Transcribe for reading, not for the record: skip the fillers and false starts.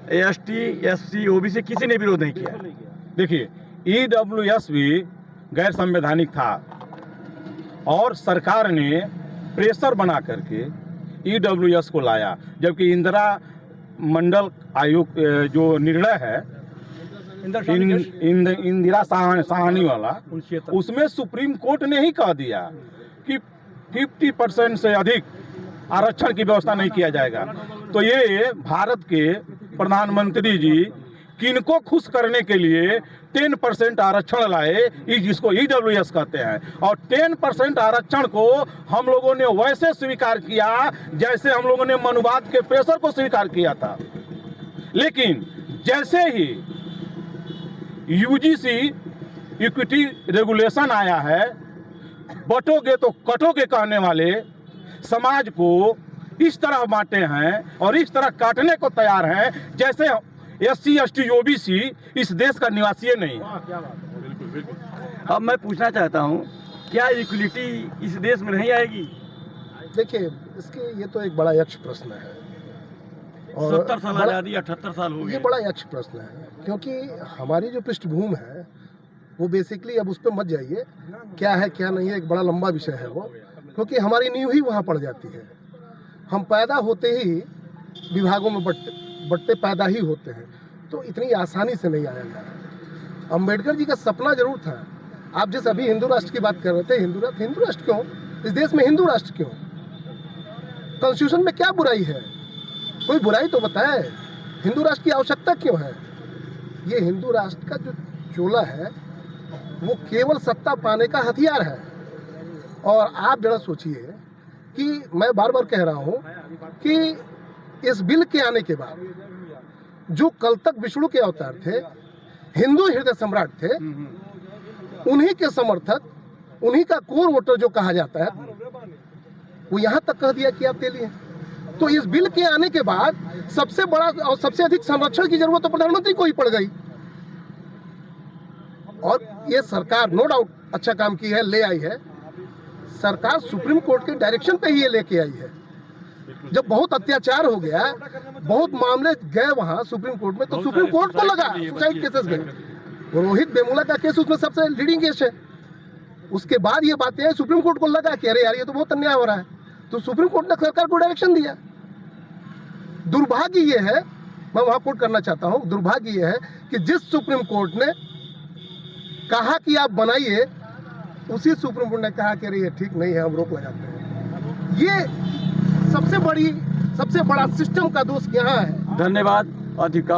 ST, SC, OBC किसी ने विरोध नहीं किया। देखिए, ईडब्ल्यूएस भी गैर संवैधानिक था और सरकार ने प्रेशर बना करके ईडब्ल्यूएस को लाया, जबकि इंदिरा मंडल आयोग जो निर्णय है इंदिरा साहनी वाला, उसमें सुप्रीम कोर्ट ने ही कह दिया कि 50% से अधिक आरक्षण की व्यवस्था नहीं किया जाएगा। तो ये भारत के प्रधानमंत्री जी किनको खुश करने के लिए 10% आरक्षण लाए, जिसको ईडब्ल्यूएस कहते हैं, और 10% आरक्षण को हम लोगों ने वैसे स्वीकार किया जैसे हम लोगों ने मनुवाद के प्रेशर को स्वीकार किया था। लेकिन जैसे ही यूजीसी इक्विटी रेगुलेशन आया है, बटोगे तो कटोगे कहने वाले समाज को इस तरह बांटे हैं और इस तरह काटने को तैयार हैं जैसे एससी, एसटी, ओबीसी इस देश का निवासी नहीं। अब मैं पूछना चाहता हूं, क्या इक्वलिटी इस देश में नहीं आएगी? देखिए, इसके ये तो एक बड़ा यक्ष प्रश्न है और 70 साल आजादी, 78 साल हो गए। ये बड़ा यक्ष प्रश्न है क्योंकि हमारी जो पृष्ठभूमि है वो बेसिकली, अब उस पर मत जाइए, क्या है क्या नहीं है, एक बड़ा लंबा विषय है वो, क्योंकि हमारी नींव ही वहाँ पड़ जाती है। हम पैदा होते ही विभागों में बट्टे पैदा ही होते हैं, तो इतनी आसानी से नहीं आया गया। अम्बेडकर जी का सपना जरूर था। आप जैसे अभी हिंदू राष्ट्र की बात कर रहे थे, हिंदू राष्ट्र क्यों? इस देश में हिंदू राष्ट्र क्यों? कॉन्स्टिट्यूशन में क्या बुराई है? कोई बुराई तो बताए। हिंदू राष्ट्र की आवश्यकता क्यों है? ये हिंदू राष्ट्र का जो चोला है वो केवल सत्ता पाने का हथियार है। और आप जरा सोचिए कि मैं बार बार कह रहा हूं कि इस बिल के आने के बाद जो कल तक विष्णु के अवतार थे, हिंदू हृदय सम्राट थे, उन्हीं के समर्थक, उन्हीं का कोर वोटर जो कहा जाता है, वो यहां तक कह दिया कि आप तेली हैं। तो इस बिल के आने के बाद सबसे बड़ा और सबसे अधिक संरक्षण की जरूरत तो प्रधानमंत्री को ही पड़ गई। और ये सरकार नो डाउट अच्छा काम की है, ले आई है। सरकार सुप्रीम कोर्ट के डायरेक्शन पे ही ये लेके आई है। जब बहुत अत्याचार हो गया, बहुत मामले गए वहां सुप्रीम कोर्ट में, तो सुप्रीम कोर्ट को लगा सुसाइड केसेस में, रोहित वेमुला का केस उसमें सबसे लीडिंग केस है। उसके बाद ये बातें सुप्रीम कोर्ट को लगा कि अरे यार ये तो बहुत अन्याय हो रहा है, तो सुप्रीम कोर्ट ने सरकार को डायरेक्शन दिया। दुर्भाग्य ये है, मैं वहां कोट करना चाहता हूं, दुर्भाग्य ये है कि जिस सुप्रीम कोर्ट ने कहा कि आप बनाइए, उसी सुप्रीम कोर्ट ने कहा कि अरे ये ठीक नहीं है, हम रोक लगाते हैं। ये सबसे बड़ा सिस्टम का दोष यहाँ है। धन्यवाद अधिकार।